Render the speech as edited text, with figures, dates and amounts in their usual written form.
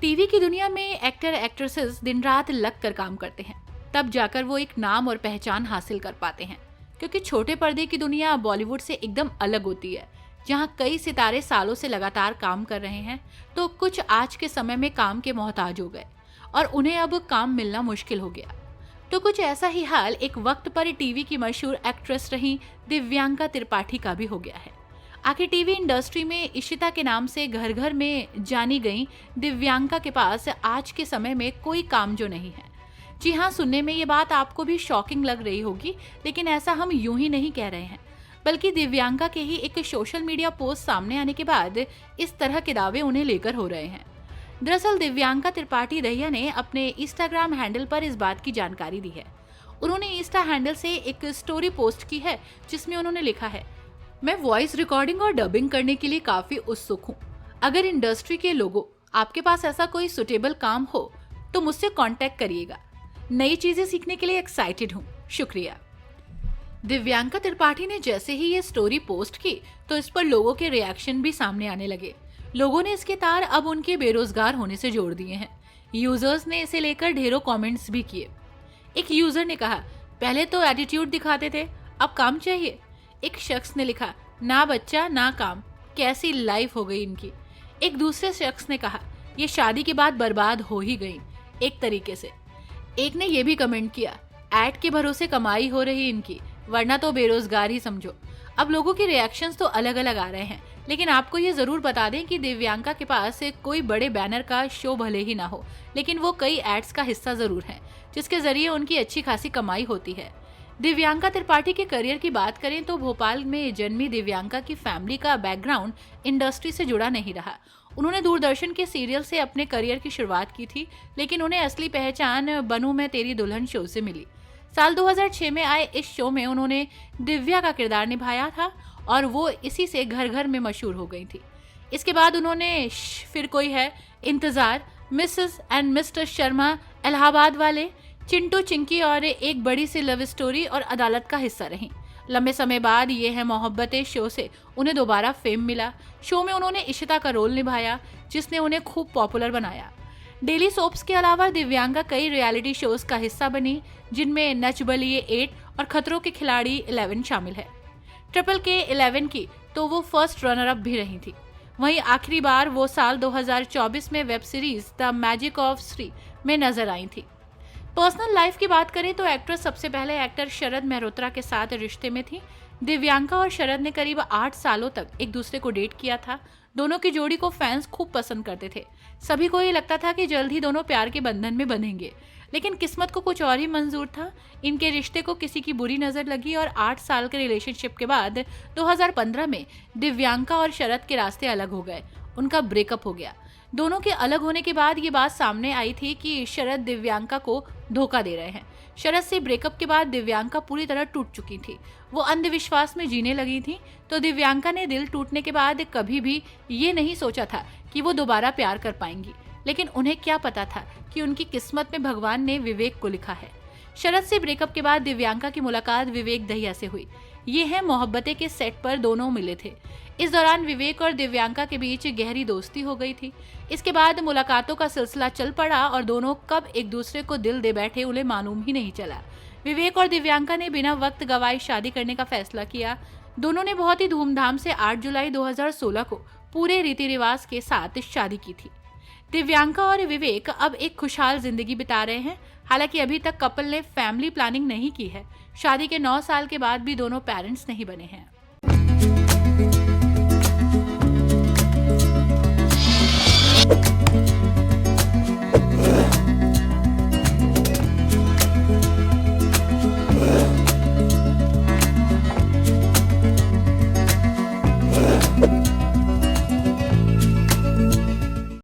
TV की दुनिया में एक्टर एक्ट्रेसेस दिन रात लग कर काम करते हैं, तब जाकर वो एक नाम और पहचान हासिल कर पाते हैं। क्योंकि छोटे पर्दे की दुनिया बॉलीवुड से एकदम अलग होती है, जहाँ कई सितारे सालों से लगातार काम कर रहे हैं, तो कुछ आज के समय में काम के मोहताज हो गए और उन्हें अब काम मिलना मुश्किल हो गया। तो कुछ ऐसा ही हाल एक वक्त पर टीवी की मशहूर एक्ट्रेस रही दिव्यांका त्रिपाठी का भी हो गया है। आखिर टीवी इंडस्ट्री में इशिता के नाम से घर घर में जानी गई दिव्यांका के पास आज के समय में कोई काम जो नहीं है। जी हाँ, सुनने में ये बात आपको भी शॉकिंग लग रही होगी, लेकिन ऐसा हम यूं ही नहीं कह रहे हैं, बल्कि दिव्यांका के ही एक सोशल मीडिया पोस्ट सामने आने के बाद इस तरह के दावे उन्हें लेकर हो रहे हैं। दरअसल दिव्यांका त्रिपाठी दहिया ने अपने इंस्टाग्राम हैंडल पर इस बात की जानकारी दी है। उन्होंने इंस्टा हैंडल से एक स्टोरी पोस्ट की है, जिसमें उन्होंने लिखा है, मैं वॉइस रिकॉर्डिंग और डबिंग करने के लिए काफी उत्सुक हूँ। अगर इंडस्ट्री के लोगों आपके पास ऐसा कोई सुटेबल काम हो तो मुझसे कांटेक्ट करिएगा। नई चीजें सीखने के लिए एक्साइटेड हूँ, शुक्रिया। दिव्यांका त्रिपाठी ने जैसे ही ये स्टोरी पोस्ट की तो इस पर लोगों के रिएक्शन भी सामने आने लगे। लोगों ने इसके तार अब उनके बेरोजगार होने से जोड़ दिए हैं। यूजर्स ने इसे लेकर ढेरों कमेंट्स भी किए। एक यूजर ने कहा, पहले तो एटीट्यूड दिखाते थे, अब काम चाहिए। एक शख्स ने लिखा, ना बच्चा ना काम, कैसी लाइफ हो गई इनकी। एक दूसरे शख्स ने कहा, ये शादी के बाद बर्बाद हो ही गई एक तरीके से। एक ने ये भी कमेंट किया, ऐड के भरोसे कमाई हो रही इनकी, वरना तो बेरोजगार ही समझो। अब लोगों के रिएक्शंस तो अलग अलग आ रहे हैं, लेकिन आपको ये जरूर बता दें कि दिव्यांका के पास कोई बड़े बैनर का शो भले ही ना हो, लेकिन वो कई एड्स का हिस्सा जरूर है, जिसके जरिए उनकी अच्छी खासी कमाई होती है। दिव्यांका त्रिपाठी के करियर की बात करें तो भोपाल में जन्मी दिव्यांका की फैमिली का बैकग्राउंड इंडस्ट्री से जुड़ा नहीं रहा। उन्होंने दूरदर्शन के सीरियल से अपने करियर की शुरुआत की थी, लेकिन उन्हें असली पहचान बनूं मैं तेरी दुल्हन शो से मिली। साल 2006 में आए इस शो में उन्होंने दिव्या का किरदार निभाया था और वो इसी से घर घर में मशहूर हो गई थी। इसके बाद उन्होंने फिर कोई है, इंतजार, Mrs and mister Sharma, Allahabad वाले, चिंटू चिंकी और एक बड़ी सी लव स्टोरी और अदालत का हिस्सा रही। लंबे समय बाद ये है मोहब्बतें शो से उन्हें दोबारा फेम मिला। शो में उन्होंने इशिता का रोल निभाया, जिसने उन्हें खूब पॉपुलर बनाया। डेली सोप्स के अलावा दिव्यांका कई रियलिटी शोज का हिस्सा बनी, जिनमें नच बलिए 8 और खतरों के खिलाड़ी 11 शामिल है। ट्रिपल के 11 की तो वो फर्स्ट रनर अप भी रही थी। वहीं आखिरी बार वो साल 2024 में web series the magic of Shri में नजर आई थी। पर्सनल लाइफ की बात करें तो एक्ट्रेस सबसे पहले एक्टर शरद मेहरोत्रा के साथ रिश्ते में थी। दिव्यांका और शरद ने करीब 8 सालों तक एक दूसरे को डेट किया था। दोनों की जोड़ी को फैंस खूब पसंद करते थे। सभी को ये लगता था कि जल्द ही दोनों प्यार के बंधन में बंधेंगे, लेकिन किस्मत को कुछ और ही मंजूर था। इनके रिश्ते को किसी की बुरी नजर लगी और 8 साल के रिलेशनशिप के बाद 2015 में दिव्यांका और शरद के रास्ते अलग हो गए। उनका ब्रेकअप हो गया। दोनों के अलग होने के बाद ये बात सामने आई थी कि शरद दिव्यांका को धोखा दे रहे हैं। शरद से ब्रेकअप के बाद दिव्यांका पूरी तरह टूट चुकी थी। वो अंधविश्वास में जीने लगी थी। तो दिव्यांका ने दिल टूटने के बाद कभी भी ये नहीं सोचा था कि वो दोबारा प्यार कर पाएंगी, लेकिन उन्हें क्या पता था कि उनकी किस्मत में भगवान ने विवेक को लिखा है। शरद से ब्रेकअप के बाद दिव्यांका की मुलाकात विवेक दहिया से हुई। ये है मोहब्बतें के सेट पर दोनों मिले थे। इस दौरान विवेक और दिव्यांका के बीच गहरी दोस्ती हो गई थी। इसके बाद मुलाकातों का सिलसिला चल पड़ा और दोनों कब एक दूसरे को दिल दे बैठे उन्हें मालूम ही नहीं चला। विवेक और दिव्यांका ने बिना वक्त गवाए शादी करने का फैसला किया। दोनों ने बहुत ही धूमधाम से 8 जुलाई 2016 को पूरे रीति रिवाज के साथ शादी की थी। दिव्यांका और विवेक अब एक खुशहाल जिंदगी बिता रहे हैं। हालांकि अभी तक कपल ने फैमिली प्लानिंग नहीं की है। शादी के 9 साल के बाद भी दोनों पेरेंट्स नहीं बने हैं।